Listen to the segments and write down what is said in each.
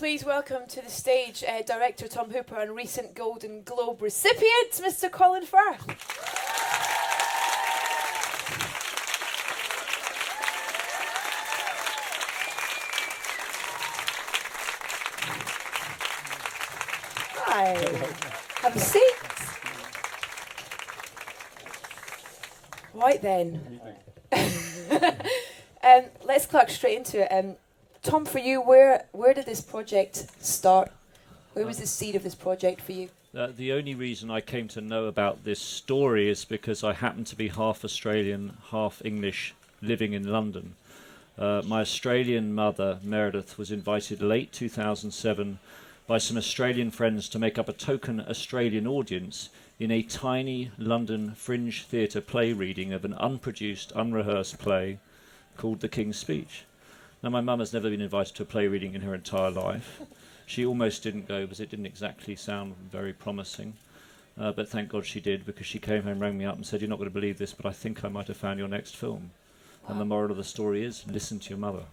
please welcome to the stage director Tom Hooper and recent Golden Globe recipient, Mr. Colin Firth. Hi. Have a seat. Right then. Let's crack straight into it. Tom, for you, where did this project start? Where was the seed of this project for you? The only reason I came to know about this story is because I happen to be half Australian, half English, living in London. My Australian mother, Meredith, was invited late 2007 by some Australian friends to make up a token Australian audience in a tiny London Fringe Theatre play reading of an unproduced, unrehearsed play called The King's Speech. Now, my mum has never been invited to a play reading in her entire life. She almost didn't go because it didn't exactly sound very promising. But thank God she did, because she came home, rang me up and said, "You're not going to believe this, but I think I might have found your next film." Wow. And the moral of the story is, listen to your mother.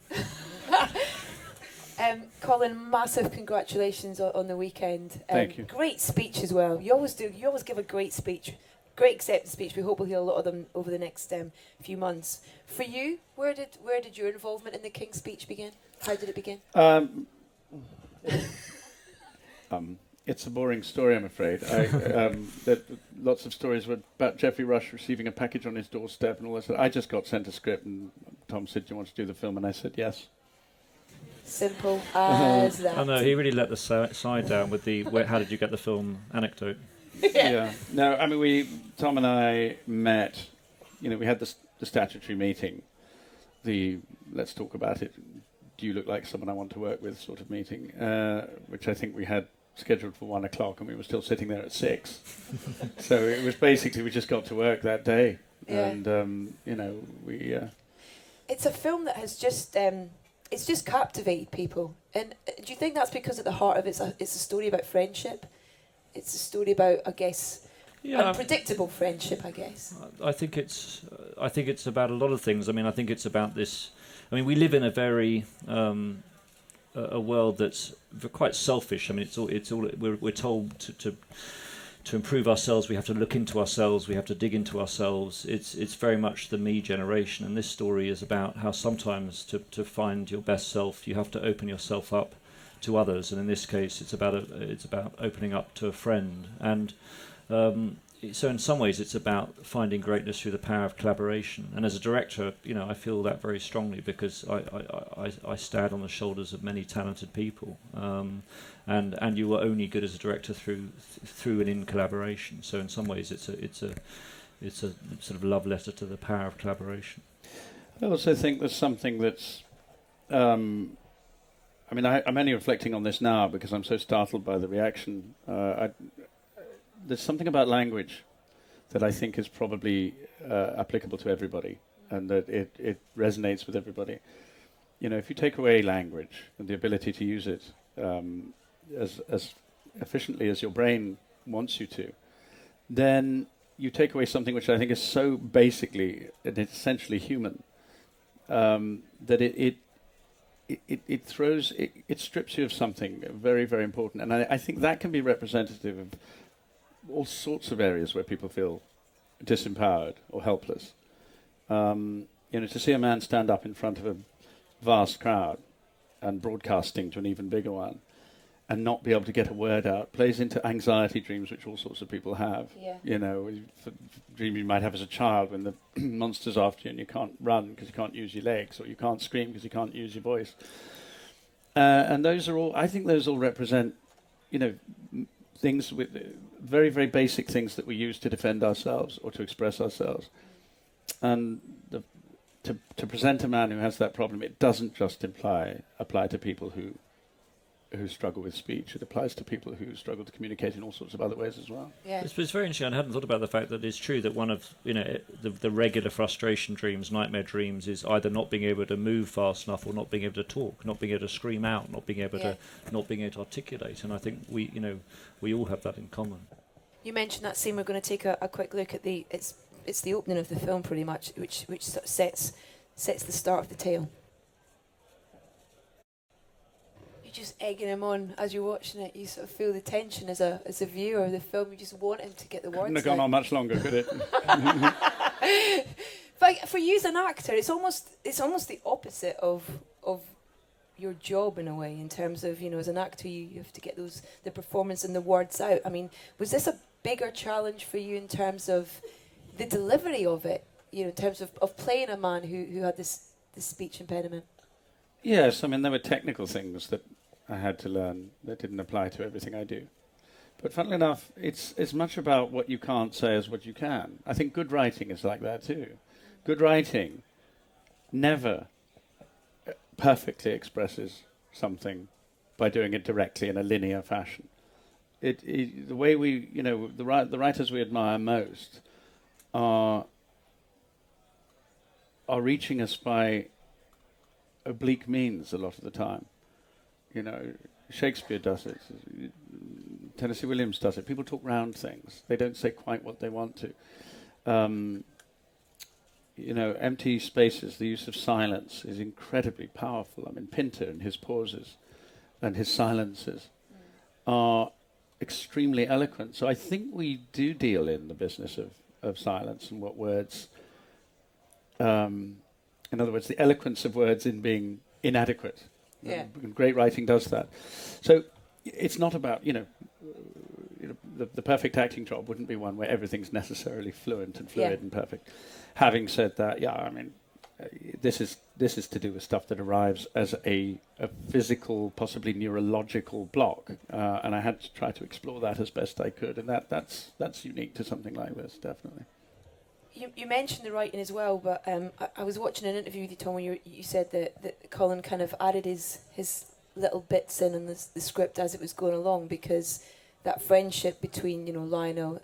Colin, massive congratulations on the weekend. Thank you. Great speech as well. You always do. You always give a great speech. Great acceptance speech. We hope we'll hear a lot of them over the next few months. For you, where did your involvement in the King's Speech begin? How did it begin? It's a boring story, I'm afraid. Lots of stories were about Geoffrey Rush receiving a package on his doorstep and all that. I just got sent a script, and Tom said, "Do you want to do the film?" And I said, "Yes." Simple as that. Oh no, he really let the side down with the how did you get the film anecdote. Yeah. No, I mean, Tom and I met, we had the statutory meeting, the let's talk about it, do you look like someone I want to work with sort of meeting, which I think we had scheduled for 1 o'clock, and we were still sitting there at 6. So it was basically, we just got to work that day. Yeah. And, we... It's a film that has just... it's just captivated people. And do you think that's because at the heart of it's a story about friendship? It's a story about, I guess, unpredictable friendship, I guess. I think it's about a lot of things. I mean, I think it's about this. I mean, we live in a very a world that's quite selfish. I mean, it's all we're told to improve ourselves. We have to look into ourselves. We have to dig into ourselves. It's very much the me generation, and this story is about how sometimes to find your best self, you have to open yourself up to others, and in this case, it's about opening up to a friend, and so in some ways, it's about finding greatness through the power of collaboration. And as a director, I feel that very strongly because I stand on the shoulders of many talented people, and you are only good as a director through and in collaboration. So in some ways, it's a sort of love letter to the power of collaboration. I also think there's something that's. I'm only reflecting on this now because I'm so startled by the reaction. There's something about language that I think is probably applicable to everybody, and that it resonates with everybody. If you take away language and the ability to use it as efficiently as your brain wants you to, then you take away something which I think is so basically and essentially human that it strips you of something very, very important. And I think that can be representative of all sorts of areas where people feel disempowered or helpless. To see a man stand up in front of a vast crowd and broadcasting to an even bigger one and not be able to get a word out plays into anxiety dreams, which all sorts of people have. Yeah. Dream you might have as a child when the monster's after you and you can't run because you can't use your legs, or you can't scream because you can't use your voice. And those are all, I think those all represent, things with very, very basic things that we use to defend ourselves or to express ourselves. And to present a man who has that problem, it doesn't just apply to people who struggle with speech. It applies to people who struggle to communicate in all sorts of other ways as well. Yeah. It's very interesting. I hadn't thought about the fact that it's true that one of the regular frustration dreams, nightmare dreams, is either not being able to move fast enough, or not being able to talk, not being able to scream out, not being able to articulate. And I think we all have that in common. You mentioned that scene. We're going to take a quick look at it's the opening of the film, pretty much, which sort of sets the start of the tale. you're just egging him on as you're watching it. You sort of feel the tension as a viewer of the film. You just want him to get the words out. Couldn't have gone on much longer, could it? But for you as an actor, it's almost the opposite of your job in a way, in terms of, as an actor you have to get the performance and the words out. I mean, was this a bigger challenge for you in terms of the delivery of it, in terms of playing a man who had this speech impediment? Yes, I mean, there were technical things that I had to learn that didn't apply to everything I do. But funnily enough, it's as much about what you can't say as what you can. I think good writing is like that too. Good writing never perfectly expresses something by doing it directly in a linear fashion. The way we, the writers we admire most are reaching us by oblique means a lot of the time. Shakespeare does it. Tennessee Williams does it. People talk round things. They don't say quite what they want to. Empty spaces, the use of silence is incredibly powerful. I mean, Pinter and his pauses and his silences are extremely eloquent. So I think we do deal in the business of silence and what words... in other words, the eloquence of words in being inadequate. Yeah. Great writing does that. So it's not about, the perfect acting job wouldn't be one where everything's necessarily fluent and fluid and perfect. Having said that, this is to do with stuff that arrives as a physical, possibly neurological block, and I had to try to explore that as best I could, and that's unique to something like this, definitely. You mentioned the writing as well, but I was watching an interview with you, Tom, where you said that Colin kind of added his little bits in the script as it was going along, because that friendship between Lionel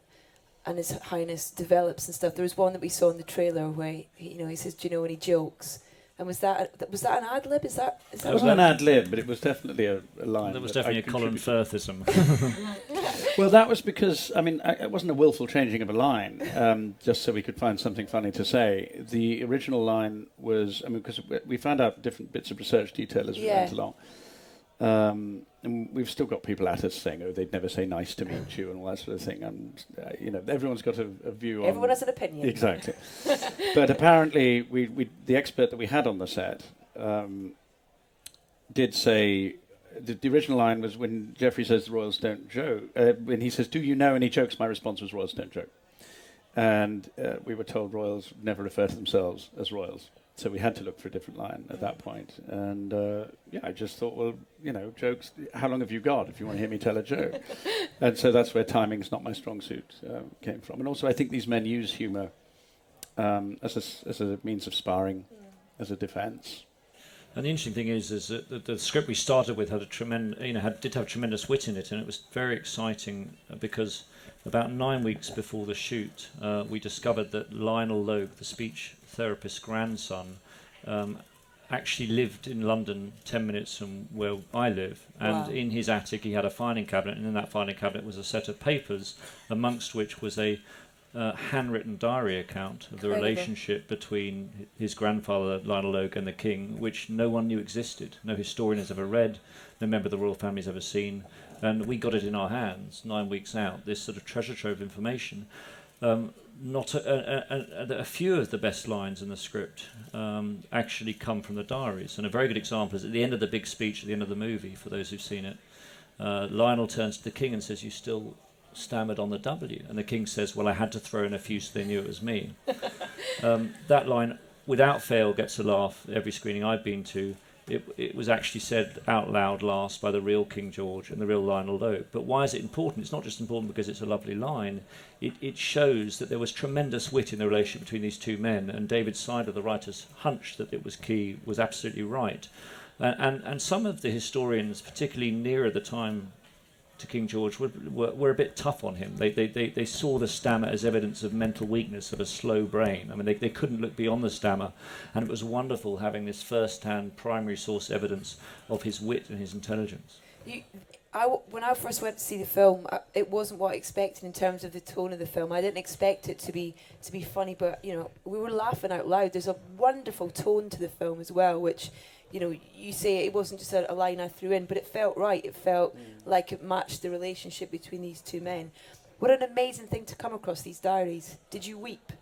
and His Highness develops and stuff. There was one that we saw in the trailer where he says, "Do you know any jokes?" And was that an ad lib? Is that it wasn't an ad lib, but it was definitely a line. That was definitely a Colin Firthism. Well, that was because, it wasn't a willful changing of a line, just so we could find something funny to say. The original line was, because we found out different bits of research detail as we went along. And we've still got people at us saying, they'd never say nice to meet you and all that sort of thing. And, everyone's got a view on... Everyone has an opinion. Exactly. But apparently, the expert that we had on the set did say... The original line was when Geoffrey says the royals don't joke. When he says, "Do you know any jokes?" my response was, "Royals don't joke." And we were told royals never refer to themselves as royals. So we had to look for a different line at that point. And I just thought, well, jokes, how long have you got if you want to hear me tell a joke? And so that's where timing's not my strong suit came from. And also I think these men use humour as a means of sparring, as a defence. And the interesting thing is that the script we started with had did have tremendous wit in it, and it was very exciting because about 9 weeks before the shoot, we discovered that Lionel Logue, the speech therapist's grandson, actually lived in London 10 minutes from where I live, and in his attic he had a filing cabinet, and in that filing cabinet was a set of papers, amongst which was a handwritten diary account of the relationship between his grandfather Lionel Logue and the king, which no one knew existed. No historian has ever read, no member of the royal family has ever seen, and we got it in our hands 9 weeks out, this sort of treasure trove of information. A few of the best lines in the script actually come from the diaries, and a very good example is at the end of the big speech at the end of the movie, for those who've seen it, Lionel turns to the king and says, "You still stammered on the W," and the king says, "Well, I had to throw in a few so they knew it was me." That line, without fail, gets a laugh every screening I've been to. It was actually said out loud last by the real King George and the real Lionel Logue. But why is it important? It's not just important because it's a lovely line. It shows that there was tremendous wit in the relationship between these two men, and David Sider, the writer's hunch that it was key, was absolutely right. And some of the historians, particularly nearer the time to King George, were a bit tough on him. They saw the stammer as evidence of mental weakness, of a slow brain. I mean, they couldn't look beyond the stammer, and it was wonderful having this first-hand primary source evidence of his wit and his intelligence. When I first went to see the film, it wasn't what I expected in terms of the tone of the film. I didn't expect it to be funny, but we were laughing out loud. There's a wonderful tone to the film as well, which you know, you say it wasn't just a line I threw in, but it felt right. It felt like it matched the relationship between these two men. What an amazing thing to come across these diaries. Did you weep?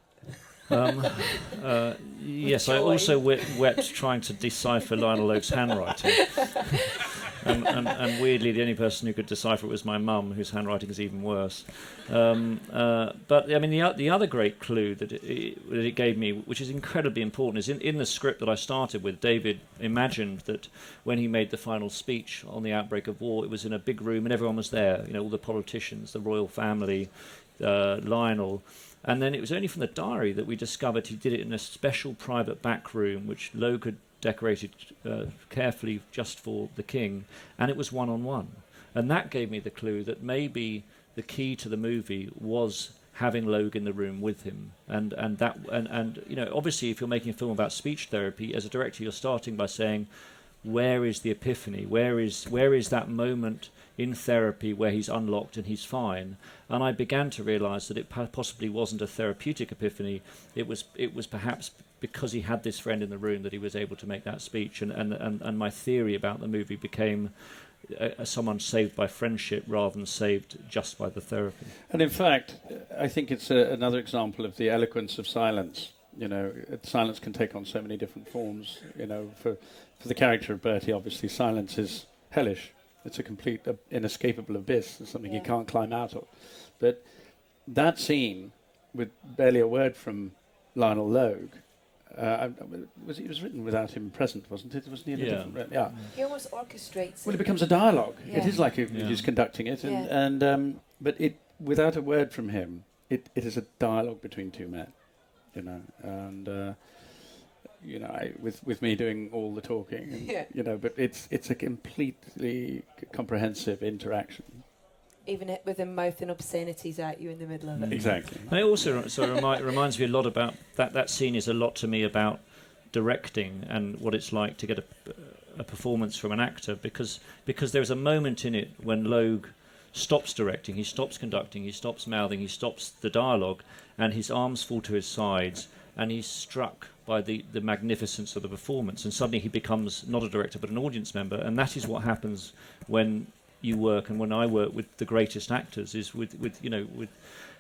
Yes, I also wept trying to decipher Lionel Logue's handwriting. And weirdly, the only person who could decipher it was my mum, whose handwriting is even worse. But I mean, the other great clue that it gave me, which is incredibly important, is in the script that I started with. David imagined that when he made the final speech on the outbreak of war, it was in a big room and everyone was there. You know, all the politicians, the royal family, Lionel. And then it was only from the diary that we discovered he did it in a special private back room, which Logue had decorated carefully just for the king, and it was one-on-one. And that gave me the clue that maybe the key to the movie was having Logue in the room with him. And you know, obviously, if you're making a film about speech therapy, as a director, you're starting by saying, where is the epiphany? Where is that moment in therapy where he's unlocked and he's fine? And I began to realise that it possibly wasn't a therapeutic epiphany. It was perhaps because he had this friend in the room that he was able to make that speech. And my theory about the movie became someone saved by friendship rather than saved just by the therapy. And in fact, I think it's another example of the eloquence of silence. You know, silence can take on so many different forms. You know, for the character of Bertie, obviously, silence is hellish. It's a complete inescapable abyss. It's something you can't climb out of. But that scene, with barely a word from Lionel Logue, it was written without him present, wasn't it? Wasn't he in a different... Yeah. He almost orchestrates Well, it becomes a dialogue. Yeah. It is like he's conducting it. But it, without a word from him, it is a dialogue between two men. You know, and... you know, with me doing all the talking, and, you know, but it's a completely comprehensive interaction. Even with him mouthing obscenities at you in the middle of it. Exactly. And it also reminds me a lot about that scene is a lot to me about directing and what it's like to get a performance from an actor, because there's a moment in it when Logue stops directing, he stops conducting, he stops mouthing, he stops the dialogue, and his arms fall to his sides, and he's struck by the magnificence of the performance, and suddenly he becomes not a director but an audience member. And that is what happens when you work, and when I work with the greatest actors, is with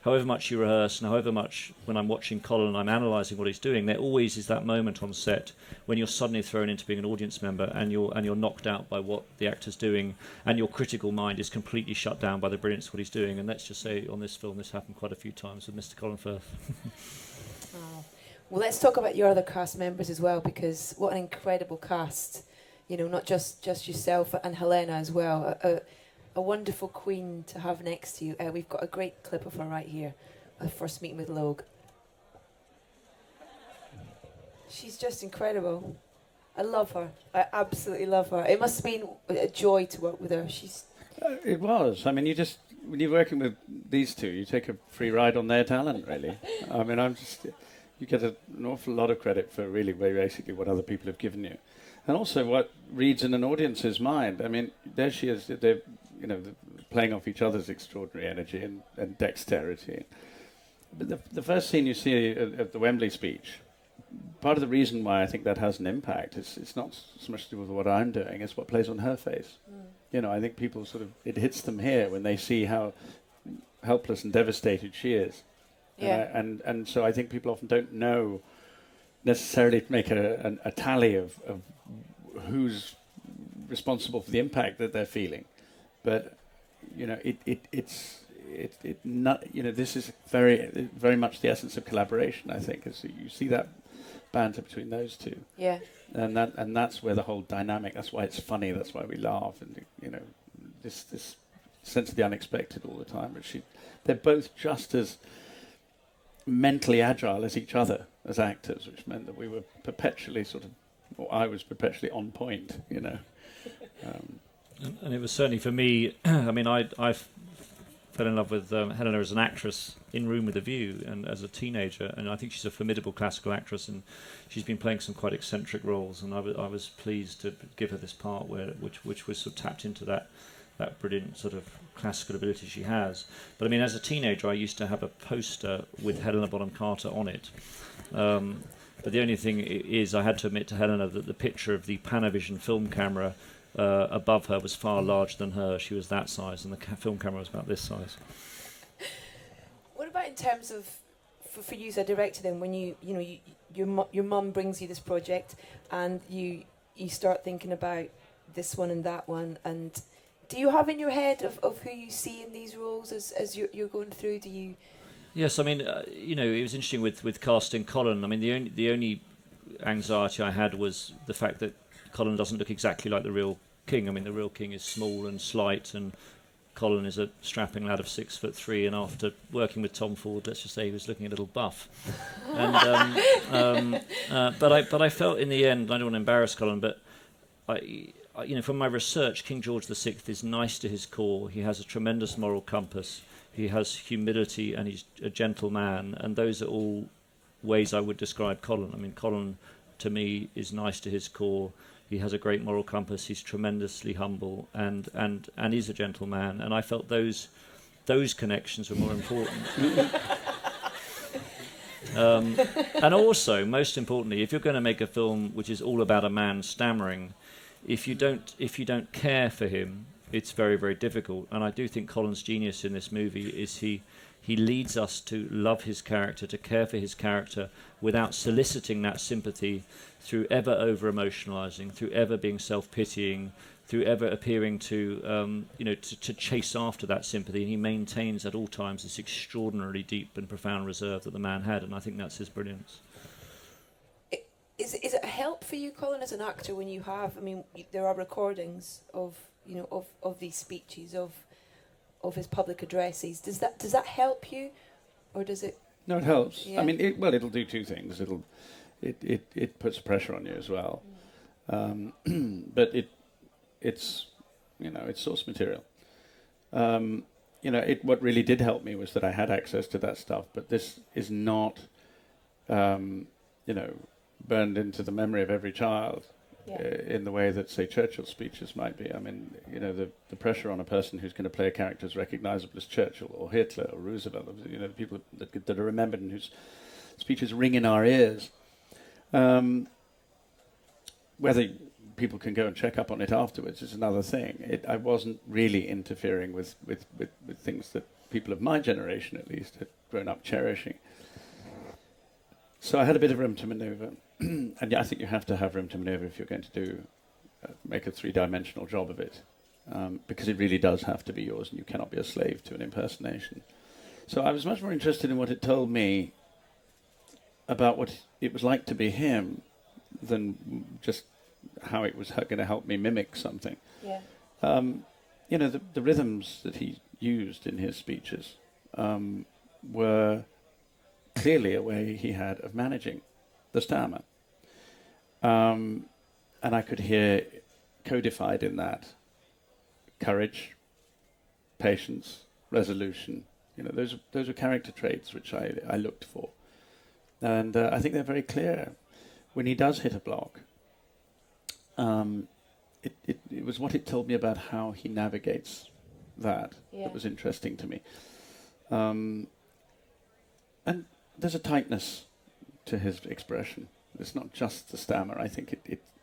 however much you rehearse and however much when I'm watching Colin and I'm analysing what he's doing, there always is that moment on set when you're suddenly thrown into being an audience member and you're knocked out by what the actor's doing, and your critical mind is completely shut down by the brilliance of what he's doing. And let's just say on this film this happened quite a few times with Mr. Colin Firth. Oh. Well, let's talk about your other cast members as well, because what an incredible cast. You know, not just yourself and Helena as well. A wonderful queen to have next to you. We've got a great clip of her right here. Her first meeting with Logue. She's just incredible. I love her. I absolutely love her. It must have been a joy to work with her. It was. I mean, when you're working with these two, you take a free ride on their talent, really. I mean, you get an awful lot of credit for really very basically what other people have given you. And also what reads in an audience's mind. I mean, there she is, they're playing off each other's extraordinary energy and dexterity. But the first scene you see of the Wembley speech, part of the reason why I think that has an impact is it's not so much to do with what I'm doing, it's what plays on her face. You know, I think people it hits them here when they see how helpless and devastated she is. Yeah. And so I think people often don't know necessarily to make a tally of who's responsible for the impact that they're feeling, but you know it's not, you know, this is very very much the essence of collaboration. I think as you see that banter between those two, and that's where the whole dynamic. That's why it's funny. That's why we laugh, and you know this sense of the unexpected all the time. But they're both just as mentally agile as each other as actors, which meant that we were perpetually I was perpetually on point, you know. And it was certainly for me, I mean, I fell in love with Helena as an actress in Room with a View and as a teenager, and I think she's a formidable classical actress, and she's been playing some quite eccentric roles, and I was pleased to give her this part which was sort of tapped into that brilliant sort of classical ability she has. But I mean, as a teenager, I used to have a poster with Helena Bonham Carter on it. But the only thing is, I had to admit to Helena that the picture of the Panavision film camera above her was far larger than her. She was that size, and the film camera was about this size. What about in terms of, for you as a director then, when your mum brings you this project and you start thinking about this one and that one, and do you have in your head of who you see in these roles as you're going through? Do you? Yes, I mean, it was interesting with casting Colin. I mean, the only anxiety I had was the fact that Colin doesn't look exactly like the real king. I mean, the real king is small and slight, and Colin is a strapping lad of 6'3", and after working with Tom Ford, let's just say he was looking a little buff. And but I felt in the end, I don't want to embarrass Colin, but I from my research, King George VI is nice to his core. He has a tremendous moral compass. He has humility, and he's a gentle man. And those are all ways I would describe Colin. I mean, Colin, to me, is nice to his core. He has a great moral compass. He's tremendously humble, and he's a gentle man. And I felt those connections were more important. And also, most importantly, if you're going to make a film which is all about a man stammering, if you don't care for him, it's very, very difficult. And I do think Colin's genius in this movie is he leads us to love his character, to care for his character, without soliciting that sympathy through ever over-emotionalising, through ever being self-pitying, through ever appearing to chase after that sympathy. And he maintains at all times this extraordinarily deep and profound reserve that the man had, and I think that's his brilliance. Is it a help for you, Colin, as an actor, when you have? I mean, there are recordings of these speeches, of his public addresses. Does that help you, or does it? No, it helps. Yeah. I mean, it'll do two things. It puts pressure on you as well, but it's source material. What really did help me was that I had access to that stuff. But this is not, burned into the memory of every child. Yeah. In the way that, say, Churchill's speeches might be. I mean, the pressure on a person who's going to play a character as recognizable as Churchill or Hitler or Roosevelt, the people that are remembered and whose speeches ring in our ears. Whether people can go and check up on it afterwards is another thing. I wasn't really interfering with things that people of my generation, at least, had grown up cherishing. So I had a bit of room to maneuver. And I think you have to have room to maneuver if you're going to make a three-dimensional job of it, because it really does have to be yours, and you cannot be a slave to an impersonation. So I was much more interested in what it told me about what it was like to be him than just how it was going to help me mimic something. Yeah. The rhythms that he used in his speeches were clearly a way he had of managing the stammer. And I could hear codified in that courage, patience, resolution. Those are character traits which I looked for. And I think they're very clear. When he does hit a block, it was what it told me about how he navigates that was interesting to me. And there's a tightness to his expression. It's not just the stammer. I think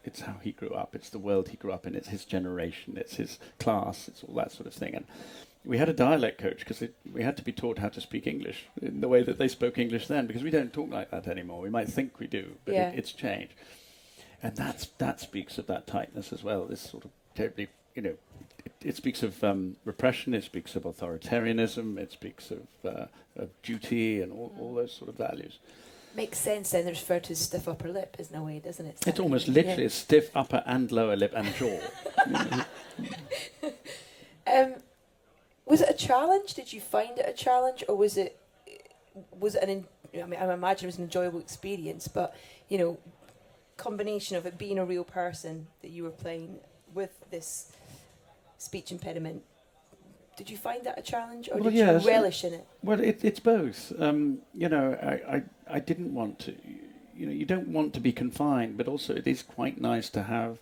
it's how he grew up. It's the world he grew up in. It's his generation. It's his class. It's all that sort of thing. And we had a dialect coach because we had to be taught how to speak English in the way that they spoke English then, because we don't talk like that anymore. We might think we do, but it's changed. And that speaks of that tightness as well. This sort of terribly, it speaks of repression. It speaks of authoritarianism. It speaks of duty and all those sort of values. Makes sense then. It's referred to as stiff upper lip, isn't it, in a way, doesn't it? It's almost literally a stiff upper and lower lip and jaw. Was it a challenge? Did you find it a challenge, or was it I imagine it was an enjoyable experience, but combination of it being a real person that you were playing with this speech impediment. Did you find that a challenge, or did you relish in it? Well, it's both. I didn't want to. You don't want to be confined, but also it is quite nice to have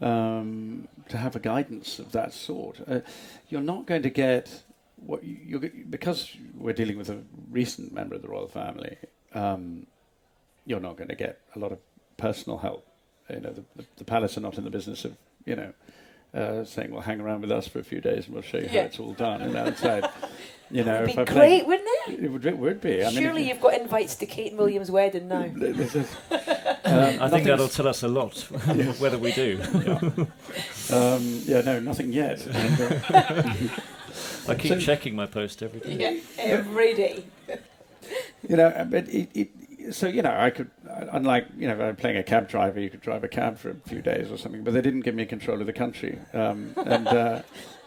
a guidance of that sort. You're not going to get what because we're dealing with a recent member of the royal family. you're not going to get a lot of personal help. You know, the palace are not in the business of, you know, saying, well, hang around with us for a few days and we'll show you how it's all done. And outside, you know, it'd be great, wouldn't it? It would be. I Surely you've got invites to Kate and William's wedding now. I think that'll tell us a lot, whether we do. No, nothing yet. I keep checking my post every day. Yeah, every day. You know, but so, you know, I could, unlike, you know, if I'm playing a cab driver, you could drive a cab for a few days or something, but they didn't give me control of the country.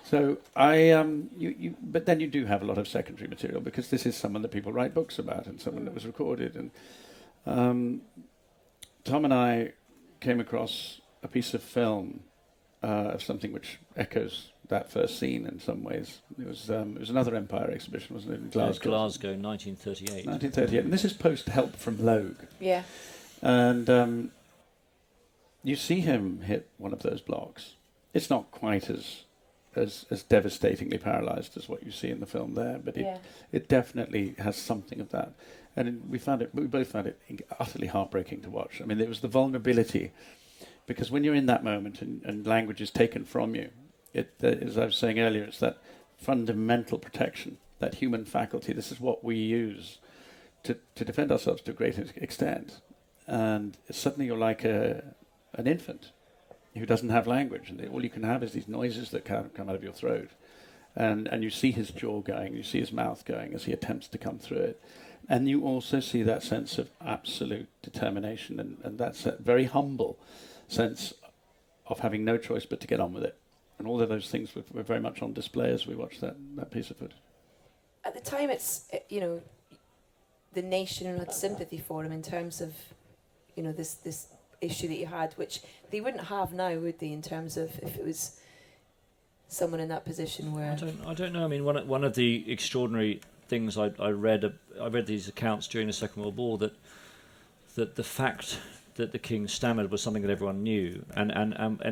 So but then you do have a lot of secondary material, because this is someone that people write books about and someone that was recorded. And Tom and I came across a piece of film of something which echoes that first scene in some ways. It was another Empire exhibition, wasn't it, in Glasgow? Glasgow, 1938. 1938, and this is post Help from Logue. Yeah. And you see him hit one of those blocks. It's not quite as devastatingly paralysed as what you see in the film there, but it definitely has something of that. And we both found it utterly heartbreaking to watch. I mean, it was the vulnerability, because when you're in that moment and language is taken from you, as I was saying earlier, it's that fundamental protection, that human faculty. This is what we use to defend ourselves to a great extent. And suddenly you're like an infant who doesn't have language, and all you can have is these noises that come out of your throat. And you see his jaw going, you see his mouth going as he attempts to come through it. And you also see that sense of absolute determination, and that's a very humble sense of having no choice but to get on with it. And all of those things were very much on display as we watched that piece of footage. At the time, you know, the nation had sympathy for him in terms of, you know, this issue that you had, which they wouldn't have now, would they, in terms of if it was someone in that position where... I don't know. I mean, one of the extraordinary things I read these accounts during the Second World War, that the fact that the king stammered was something that everyone knew, and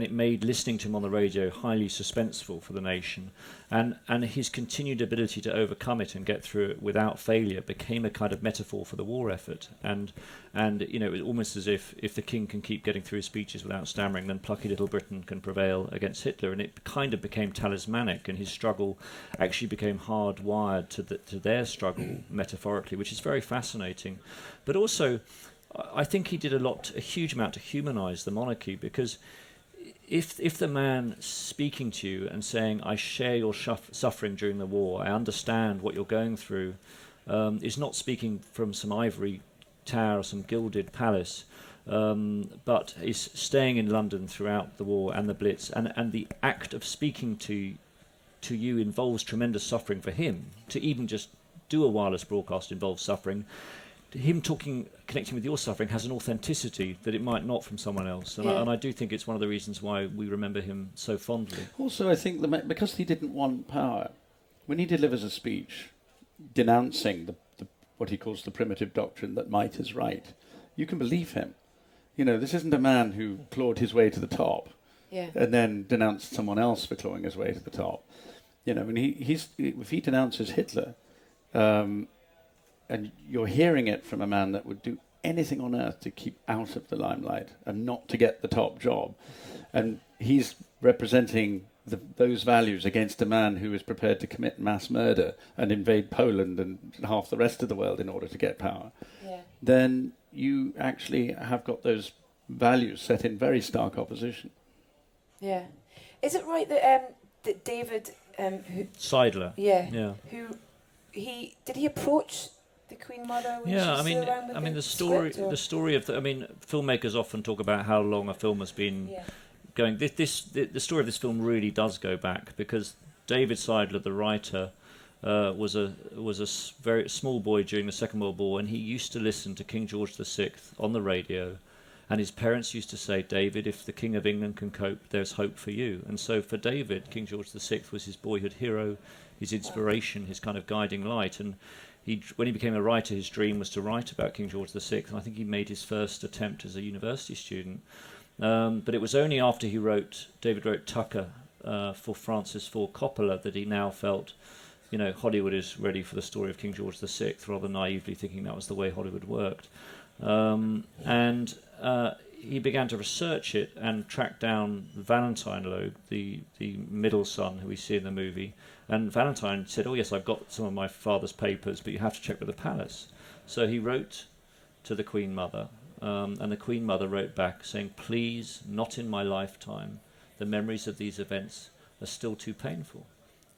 it made listening to him on the radio highly suspenseful for the nation, and his continued ability to overcome it and get through it without failure became a kind of metaphor for the war effort, and you know, it was almost as if the king can keep getting through his speeches without stammering, then plucky little Britain can prevail against Hitler, and it kind of became talismanic, and his struggle actually became hardwired to their struggle metaphorically, which is very fascinating, but also I think he did a huge amount to humanise the monarchy, because if the man speaking to you and saying, I share your suffering during the war, I understand what you're going through, is not speaking from some ivory tower or some gilded palace, but is staying in London throughout the war and the Blitz, and the act of speaking to you involves tremendous suffering for him. To even just do a wireless broadcast involves suffering. Him connecting with your suffering has an authenticity that it might not from someone else, and I do think it's one of the reasons why we remember him so fondly. Also, I think because he didn't want power, when he delivers a speech denouncing what he calls the primitive doctrine that might is right, you can believe him. You know, this isn't a man who clawed his way to the top and then denounced someone else for clawing his way to the top. You know, if he denounces Hitler, and you're hearing it from a man that would do anything on earth to keep out of the limelight and not to get the top job. And he's representing those values against a man who is prepared to commit mass murder and invade Poland and half the rest of the world in order to get power. Yeah. Then you actually have got those values set in very stark opposition. Yeah. Is it right that David... Seidler. Yeah. Did he approach the Queen Mother when she was still around with the story of filmmakers often talk about how long a film has been going. The story of this film really does go back, because David Seidler, the writer, was a very small boy during the Second World War, and he used to listen to King George VI on the radio, and his parents used to say, David, if the King of England can cope, there's hope for you. And so for David, King George VI was his boyhood hero, his inspiration, his kind of guiding light. And when he became a writer, his dream was to write about King George VI, and I think he made his first attempt as a university student. But it was only after David wrote Tucker for Francis Ford Coppola that he now felt, you know, Hollywood is ready for the story of King George VI, rather naively thinking that was the way Hollywood worked. and he began to research it and track down Valentine Logue, the middle son who we see in the movie. And Valentine said, "Oh yes, I've got some of my father's papers, but you have to check with the palace." So he wrote to the Queen Mother, and the Queen Mother wrote back saying, "Please, not in my lifetime. The memories of these events are still too painful."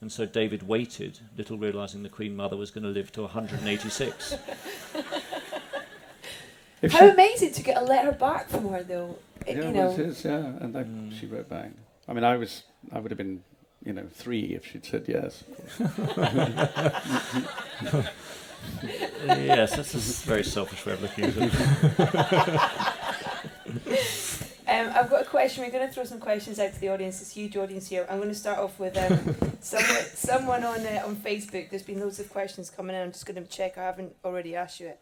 And so David waited, little realising the Queen Mother was going to live to 186. How amazing to get a letter back from her, though. It is, yeah. And she wrote back. I mean, I would have been, 3 if she'd said yes. Yes, that's a very selfish way of looking at it. I've got a question. We're going to throw some questions out to the audience. This huge audience here. I'm going to start off with someone on Facebook. There's been loads of questions coming in. I'm just going to check. I haven't already asked you it.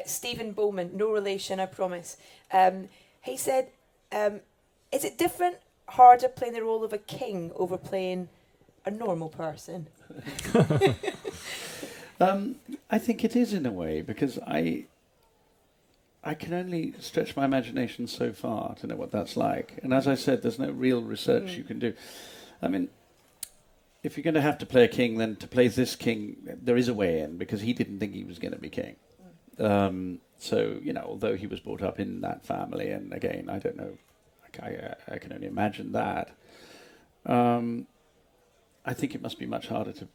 Stephen Bowman, no relation, I promise. He said, is it different, harder playing the role of a king over playing a normal person? I think it is in a way, because I can only stretch my imagination so far to know what that's like. And as I said, there's no real research you can do. I mean, if you're going to have to play a king, then to play this king, there is a way in, because he didn't think he was going to be king. So, although he was brought up in that family, and again, I don't know, I can only imagine that. I think it must be much harder to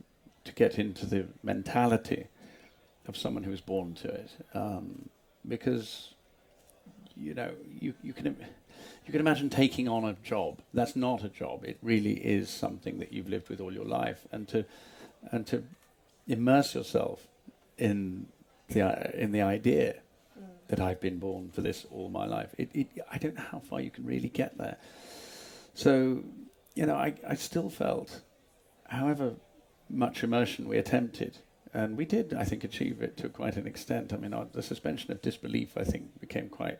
get into the mentality of someone who was born to it, because you can imagine taking on a job that's not a job. It really is something that you've lived with all your life, and to immerse yourself in the idea that I've been born for this all my life. I don't know how far you can really get there. So, I still felt, however much immersion we attempted, and we did, I think, achieve it to quite an extent. I mean, the suspension of disbelief, I think, became quite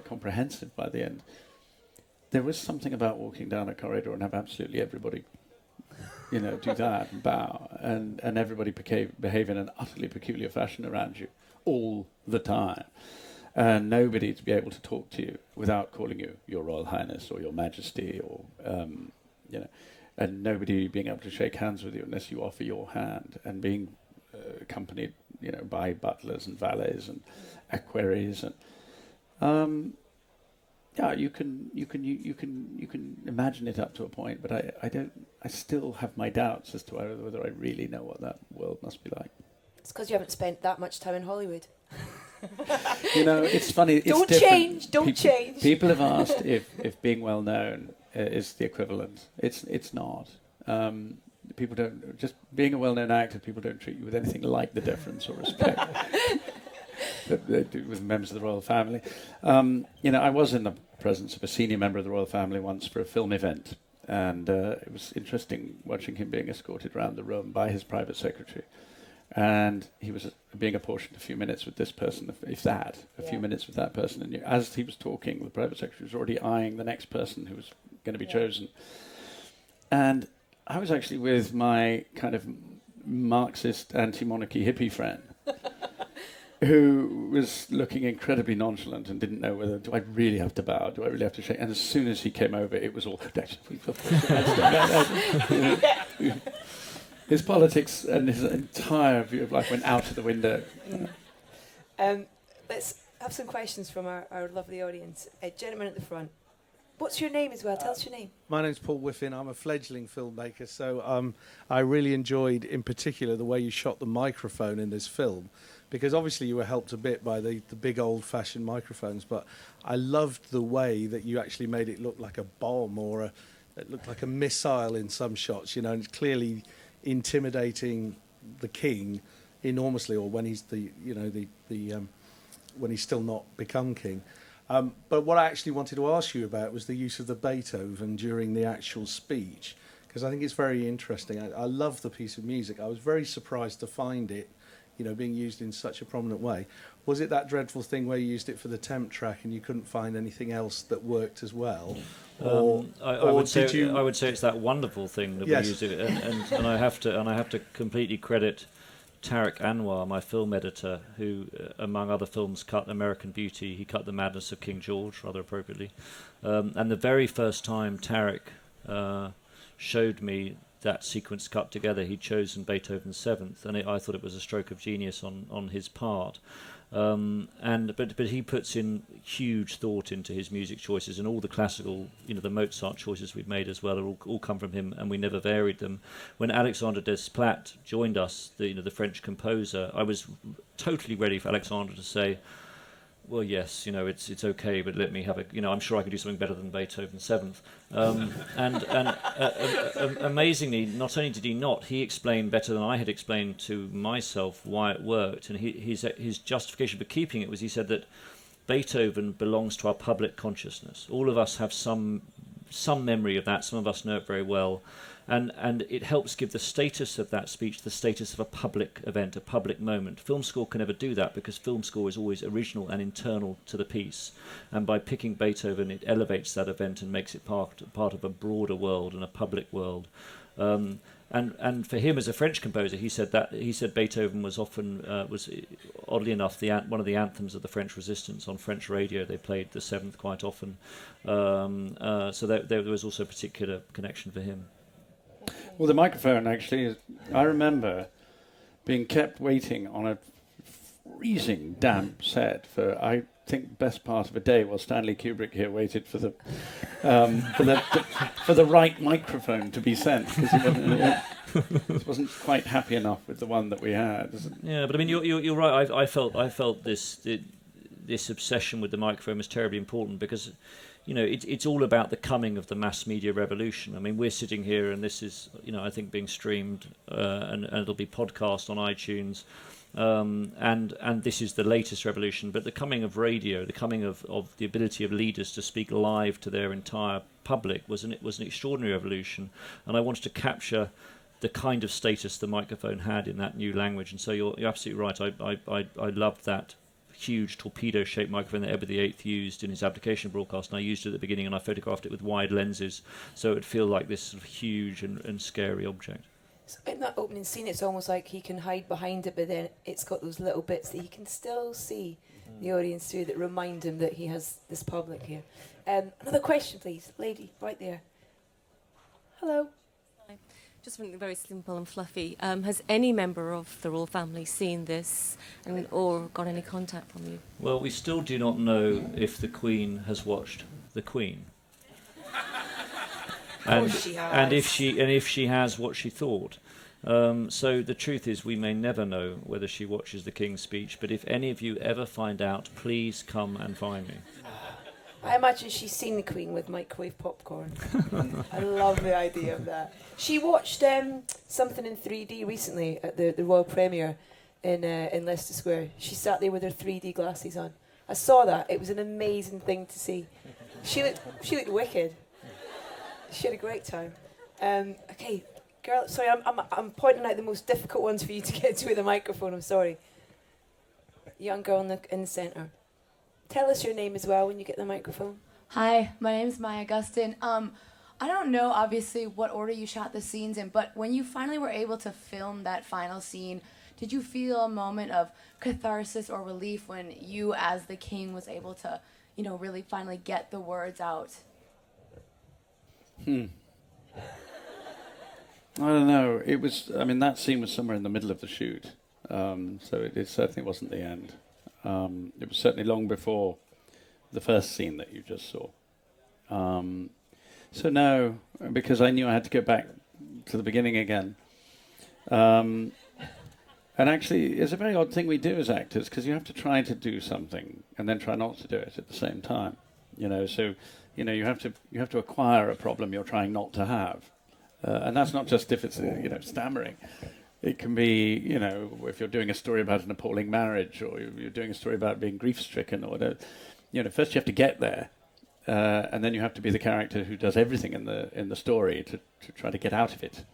comprehensive by the end. There was something about walking down a corridor and have absolutely everybody do that and bow, and everybody behave in an utterly peculiar fashion around you all the time, and nobody to be able to talk to you without calling you Your Royal Highness or Your Majesty, or and nobody being able to shake hands with you unless you offer your hand, and being accompanied by butlers and valets and equerries, and you can imagine it up to a point, but I still have my doubts as to whether I really know what that world must be like. It's because you haven't spent that much time in Hollywood. It's funny. Don't change. People have asked if being well known is the equivalent. It's not. People don't, just being a well known actor, people don't treat you with anything like the deference or respect that they do with members of the royal family. I was in the presence of a senior member of the royal family once for a film event, and it was interesting watching him being escorted around the room by his private secretary. And he was being apportioned a few minutes with this person, a few minutes with that person. And as he was talking, the private secretary was already eyeing the next person who was going to be chosen. And I was actually with my kind of Marxist anti-monarchy hippie friend, who was looking incredibly nonchalant and didn't know whether, do I really have to bow? Do I really have to shake? And as soon as he came over, it was all... His politics and his entire view of life went out of the window. Let's have some questions from our lovely audience. A gentleman at the front. What's your name as well? Tell us your name. My name's Paul Whiffin. I'm a fledgling filmmaker, so I really enjoyed, in particular, the way you shot the microphone in this film, because obviously you were helped a bit by the big old-fashioned microphones, but I loved the way that you actually made it look like a bomb, or it looked like a missile in some shots, and it's clearly intimidating the king enormously, or when he's when he's still not become king. But what I actually wanted to ask you about was the use of the Beethoven during the actual speech, because I think it's very interesting. I love the piece of music. I was very surprised to find it, being used in such a prominent way. Was it that dreadful thing where you used it for the temp track and you couldn't find anything else that worked as well? I would say it's that wonderful thing that we use it, and I have to completely credit Tariq Anwar, my film editor, who, among other films, cut American Beauty. He cut The Madness of King George, rather appropriately. And the very first time Tariq showed me that sequence cut together, he'd chosen Beethoven's Seventh, and I thought it was a stroke of genius on his part. But he puts in huge thought into his music choices, and all the classical, the Mozart choices we've made as well, are all come from him, and we never varied them. When Alexandre Desplat joined us, the French composer, I was totally ready for Alexandre to say, well, yes, it's okay, but let me have I'm sure I could do something better than Beethoven's Seventh. Amazingly, not only did he explained better than I had explained to myself why it worked, and his justification for keeping it was, he said that Beethoven belongs to our public consciousness. All of us have some memory of that. Some of us know it very well. And it helps give the status of that speech the status of a public event, a public moment. Film score can never do that, because film score is always original and internal to the piece. And by picking Beethoven, it elevates that event and makes it part of a broader world and a public world. And for him as a French composer, he said Beethoven was often was oddly enough one of the anthems of the French Resistance. On French radio, they played the Seventh quite often. So there was also a particular connection for him. Well, the microphone actually, I remember being kept waiting on a freezing damp set for, I think, best part of a day, while Stanley Kubrick here waited for the for the right microphone to be sent, because he wasn't quite happy enough with the one that we had. Yeah, but I mean, you're right. I felt this obsession with the microphone was terribly important, because it's all about the coming of the mass media revolution. I mean, we're sitting here, and this is, I think, being streamed, and it'll be podcast on iTunes, and this is the latest revolution. But the coming of radio, the coming of the ability of leaders to speak live to their entire public was an extraordinary revolution, and I wanted to capture the kind of status the microphone had in that new language. And so you're absolutely right. I loved that huge torpedo-shaped microphone that Edward VIII used in his abdication broadcast, and I used it at the beginning, and I photographed it with wide lenses, so it would feel like this sort of huge and scary object. So in that opening scene, it's almost like he can hide behind it, but then it's got those little bits that he can still see the audience through that remind him that he has this public here. Another question, please. Lady, right there. Hello. Hi. Just something very simple and fluffy. Has any member of the royal family seen this or got any contact from you? Well, we still do not know if the Queen has watched The Queen. And if she has, what she thought. So the truth is, we may never know whether she watches the King's speech, but if any of you ever find out, please come and find me. I imagine she's seen the Queen with microwave popcorn. I love the idea of that. She watched something in 3D recently at the royal premiere in Leicester Square. She sat there with her 3D glasses on. I saw that. It was an amazing thing to see. She looked wicked. She had a great time. Okay, girl. Sorry, I'm pointing out the most difficult ones for you to get to with a microphone. I'm sorry. Young girl in the centre. Tell us your name as well when you get the microphone. Hi, my name is Maya Gustin. I don't know, obviously, what order you shot the scenes in, but when you finally were able to film that final scene, did you feel a moment of catharsis or relief when you, as the king, was able to, really finally get the words out? I don't know. It was, that scene was somewhere in the middle of the shoot, so it certainly wasn't the end. It was certainly long before the first scene that you just saw. So no, because I knew I had to go back to the beginning again. And actually, it's a very odd thing we do as actors, because you have to try to do something and then try not to do it at the same time. So you have to acquire a problem you're trying not to have, and that's not just if it's stammering. It can be, if you're doing a story about an appalling marriage, or you're doing a story about being grief-stricken, or whatever. First you have to get there, and then you have to be the character who does everything in the story to try to get out of it.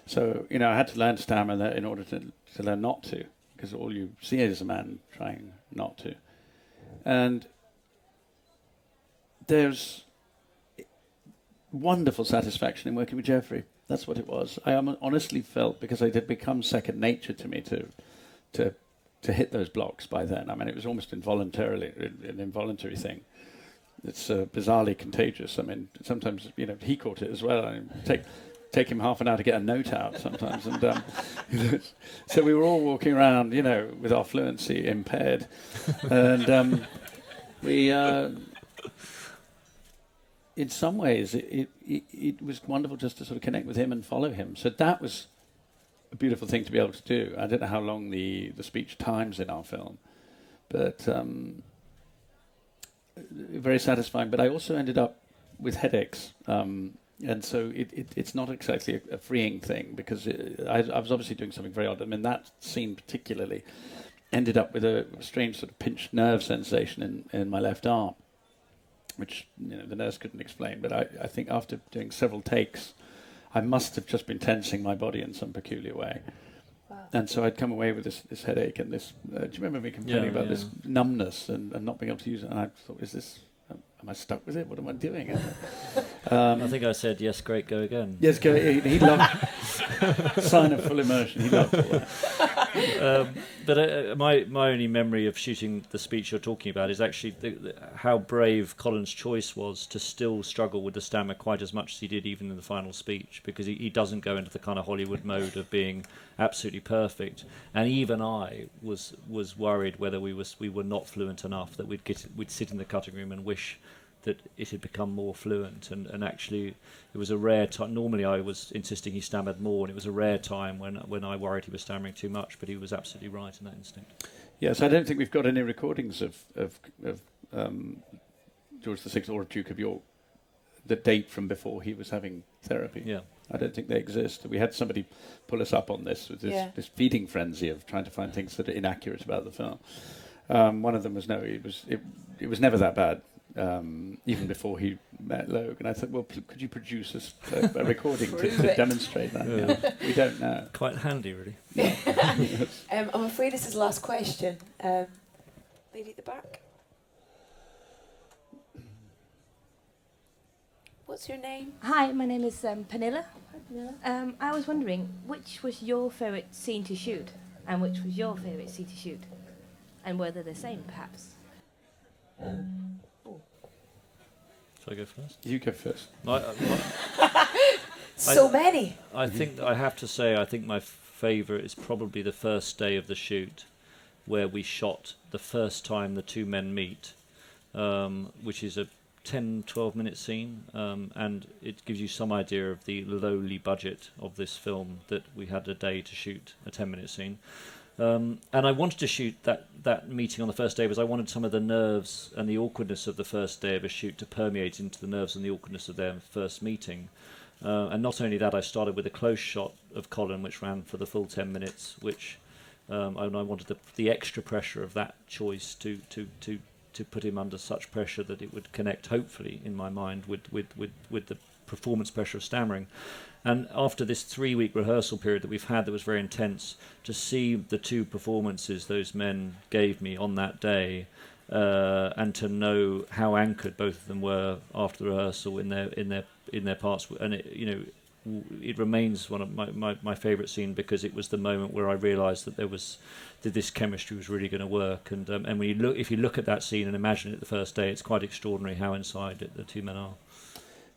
So, I had to learn stammer in order to learn not to, because all you see is a man trying not to. And wonderful satisfaction in working with Jeffrey. That's what it was. I honestly felt, because it had become second nature to me to hit those blocks by then. I mean, it was almost an involuntary thing. It's bizarrely contagious. I mean, sometimes, he caught it as well. I mean, take him half an hour to get a note out sometimes. And so we were all walking around, with our fluency impaired. And we... in some ways, it was wonderful just to sort of connect with him and follow him. So that was a beautiful thing to be able to do. I don't know how long the speech times in our film, but very satisfying. But I also ended up with headaches, and so it's not exactly a freeing thing, because I was obviously doing something very odd. I mean, that scene particularly ended up with a strange sort of pinched nerve sensation in my left arm, which the nurse couldn't explain. But I think after doing several takes, I must have just been tensing my body in some peculiar way. Wow. And so I'd come away with this headache and this... do you remember me complaining about this numbness and not being able to use it? And I thought, am I stuck with it? What am I doing? I think I said, yes, great, go again. Yes, go. He loved sign of full immersion. He loved all that. But my only memory of shooting the speech you're talking about is actually how brave Colin's choice was to still struggle with the stammer quite as much as he did even in the final speech, because he doesn't go into the kind of Hollywood mode of being absolutely perfect. And even I was worried whether we were not fluent enough, that we'd sit in the cutting room and wish that it had become more fluent, and actually it was a rare time. Normally I was insisting he stammered more, and it was a rare time when I worried he was stammering too much, but he was absolutely right in that instinct. Yes, I don't think we've got any recordings of George VI or Duke of York that date from before he was having therapy. Yeah. I don't think they exist. We had somebody pull us up on this with this feeding frenzy of trying to find things that are inaccurate about the film. One of them was it was never that bad. Even before he met Logue, and I thought, well, could you produce a recording to demonstrate that? Yeah. We don't know. Quite handy, really. I'm afraid this is the last question. Lady at the back. What's your name? Hi, my name is Panilla. I was wondering, which was your favourite scene to shoot, and which was your favourite scene to shoot, and were they the same, perhaps? Shall I go first? You go first. Many. I think I have to say, I think my favourite is probably the first day of the shoot, where we shot the first time the two men meet, which is a 10-12 minute scene, and it gives you some idea of the lowly budget of this film, that we had a day to shoot a 10-minute scene. And I wanted to shoot that meeting on the first day because I wanted some of the nerves and the awkwardness of the first day of a shoot to permeate into the nerves and the awkwardness of their first meeting. And not only that, I started with a close shot of Colin, which ran for the full 10 minutes, which and I wanted the extra pressure of that choice to put him under such pressure that it would connect, hopefully, in my mind, with the performance pressure of stammering. And after this 3-week rehearsal period that we've had that was very intense, to see the two performances those men gave me on that day, and to know how anchored both of them were after the rehearsal in their parts, and it remains one of my favourite scene, because it was the moment where I realised that this chemistry was really going to work. And if you look at that scene and imagine it the first day, it's quite extraordinary how inside the two men are.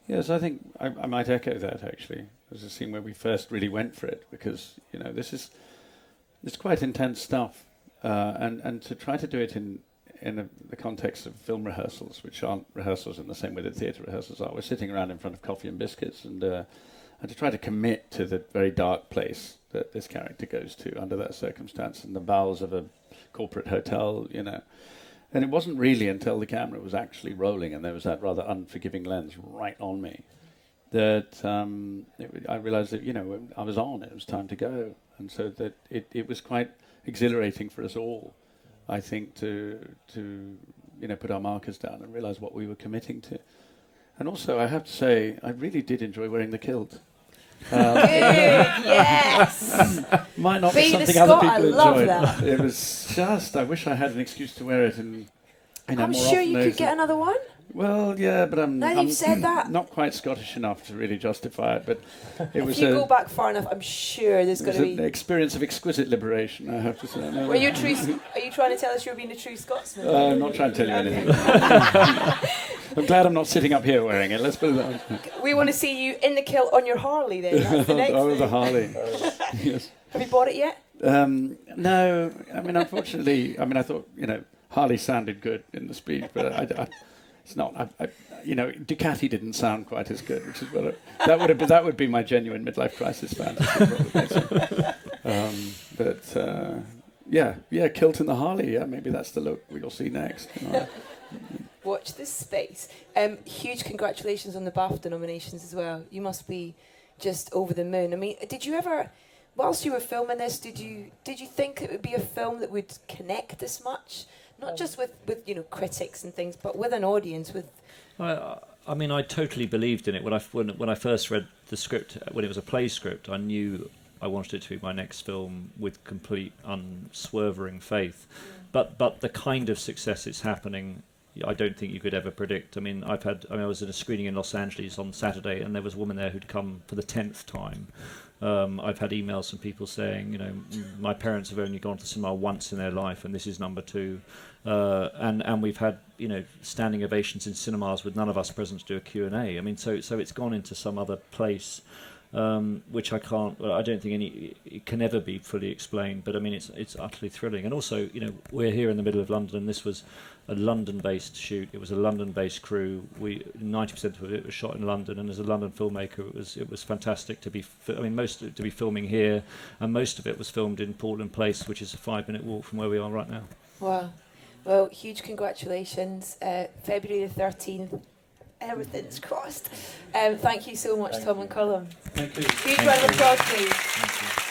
Yes, I think I might echo that, actually. There's a scene where we first really went for it, because, it's quite intense stuff. And to try to do it in the context of film rehearsals, which aren't rehearsals in the same way that theatre rehearsals are. We're sitting around in front of coffee and biscuits, and to try to commit to the very dark place that this character goes to under that circumstance, in the bowels of a corporate hotel, And it wasn't really until the camera was actually rolling and there was that rather unforgiving lens right on me that I realised that, I was on. It was time to go. And so that it was quite exhilarating for us all, I think, to put our markers down and realise what we were committing to. And also, I have to say, I really did enjoy wearing the kilt. Yes. Might not be something other people enjoyed. It was just, I wish I had an excuse to wear it in I'm sure you could get another one. Well, yeah, but Now I'm you've said that. not quite Scottish enough to really justify it. But it If you go back far enough, I'm sure there's going to an be. experience of exquisite liberation, I have to say. No, Are you trying to tell us you're being a true Scotsman? I'm not trying to tell you anything. I'm glad I'm not sitting up here wearing it. Let's put it that way. We want to see you in the kilt on your Harley then. That's the next thing. The Harley. Yes. Have you bought it yet? No, I mean, unfortunately, I thought, Harley sounded good in the speech, but it's not. Ducati didn't sound quite as good, which is what that would be my genuine midlife crisis fantasy. Probably. Yeah, kilt in the Harley. Yeah, maybe that's the look we'll see next. Watch this space. Huge congratulations on the BAFTA nominations as well. You must be just over the moon. I mean, did you ever, whilst you were filming this, did you think it would be a film that would connect this much? Not just with critics and things, but with an audience. I totally believed in it when I first read the script. When it was a play script, I knew I wanted it to be my next film with complete unswerving faith. But the kind of success it's happening, I don't think you could ever predict. I was in a screening in Los Angeles on Saturday, and there was a woman there who'd come for the 10th time. I've had emails from people saying, my parents have only gone to cinema once in their life, and this is number 2. And we've had, standing ovations in cinemas with none of us present to do a Q&A. So it's gone into some other place, which I don't think it can ever be fully explained. But it's utterly thrilling. And also, we're here in the middle of London. This was a London-based shoot. It was a London-based crew. 90% of it was shot in London, and as a London filmmaker, it was fantastic to be. To be filming here, and most of it was filmed in Portland Place, which is a 5-minute walk from where we are right now. Wow! Well, huge congratulations. February the 13th. Everything's crossed. Thank you so much, Tom and Colin. Thank you. Huge round of applause, please.